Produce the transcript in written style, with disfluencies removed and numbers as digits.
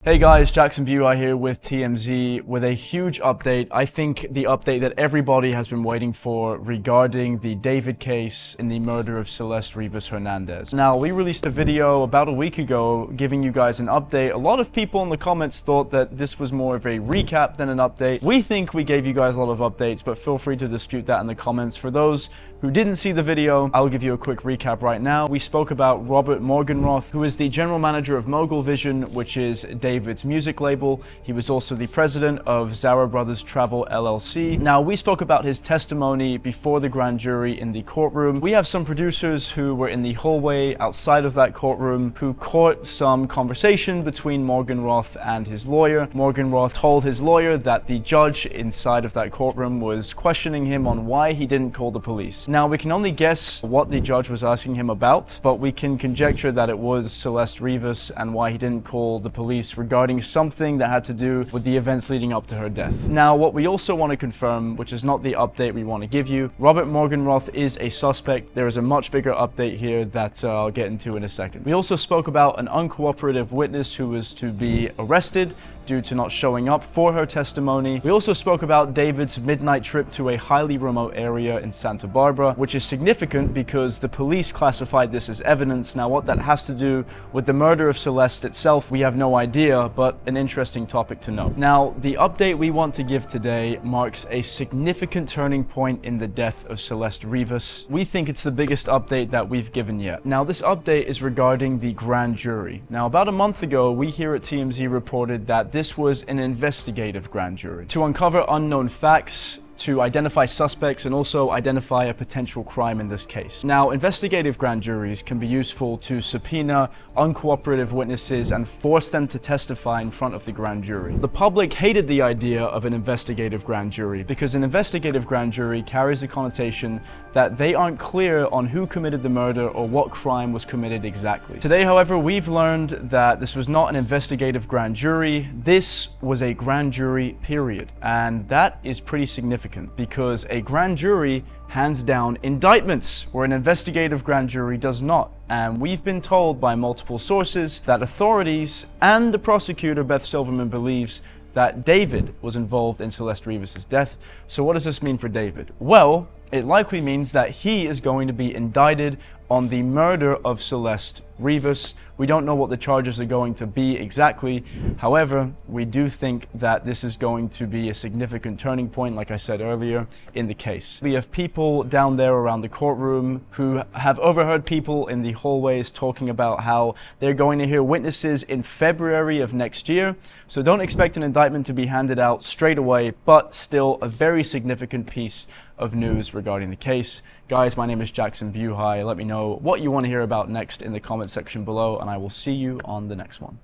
Hey guys, Jackson Buhai here with TMZ with a huge update. I think the update that everybody has been waiting for regarding the David case in the murder of Celeste Rivas Hernandez. Now, we released a video about a week ago giving you guys an update. A lot of people in the comments thought that this was more of a recap than an update. We think we gave you guys a lot of updates, but feel free to dispute that in the comments. For those who didn't see the video, I'll give you a quick recap right now. We spoke about Robert Morgenroth, who is the general manager of Mogul Vision, which is David's music label. He was also the president of Zara Brothers Travel LLC. Now, we spoke about his testimony before the grand jury in the courtroom. We have some producers who were in the hallway outside of that courtroom who caught some conversation between Morgenroth and his lawyer. Morgenroth told his lawyer that the judge inside of that courtroom was questioning him on why he didn't call the police. Now, we can only guess what the judge was asking him about, but we can conjecture that it was Celeste Rivas and why he didn't call the police regarding something that had to do with the events leading up to her death. Now, what we also want to confirm, which is not the update we want to give you, Robert Morgenroth is a suspect. There is a much bigger update here that I'll get into in a second. We also spoke about an uncooperative witness who was to be arrested due to not showing up for her testimony. We also spoke about David's midnight trip to a highly remote area in Santa Barbara, which is significant because the police classified this as evidence. Now, what that has to do with the murder of Celeste itself, we have no idea, but an interesting topic to know. Now, the update we want to give today marks a significant turning point in the death of Celeste Rivas. We think it's the biggest update that we've given yet. Now, this update is regarding the grand jury. Now, about a month ago, we here at TMZ reported that this was an investigative grand jury to uncover unknown facts, to identify suspects, and also identify a potential crime in this case. Now, investigative grand juries can be useful to subpoena uncooperative witnesses and force them to testify in front of the grand jury. The public hated the idea of an investigative grand jury because an investigative grand jury carries a connotation that they aren't clear on who committed the murder or what crime was committed exactly. Today, however, we've learned that this was not an investigative grand jury. This was a grand jury, period. And that is pretty significant, because a grand jury hands down indictments where an investigative grand jury does not. And we've been told by multiple sources that authorities and the prosecutor, Beth Silverman, believes that David was involved in Celeste Rivas' death. So what does this mean for David? Well, it likely means that he is going to be indicted on the murder of Celeste Rivas. We don't know what the charges are going to be exactly. However, we do think that this is going to be a significant turning point, like I said earlier, in the case. We have people down there around the courtroom who have overheard people in the hallways talking about how they're going to hear witnesses in February of next year. So don't expect an indictment to be handed out straight away, but still a very significant piece of news regarding the case. Guys, my name is Jackson Buhai. Let me know what you want to hear about next in the comment section below, and I will see you on the next one.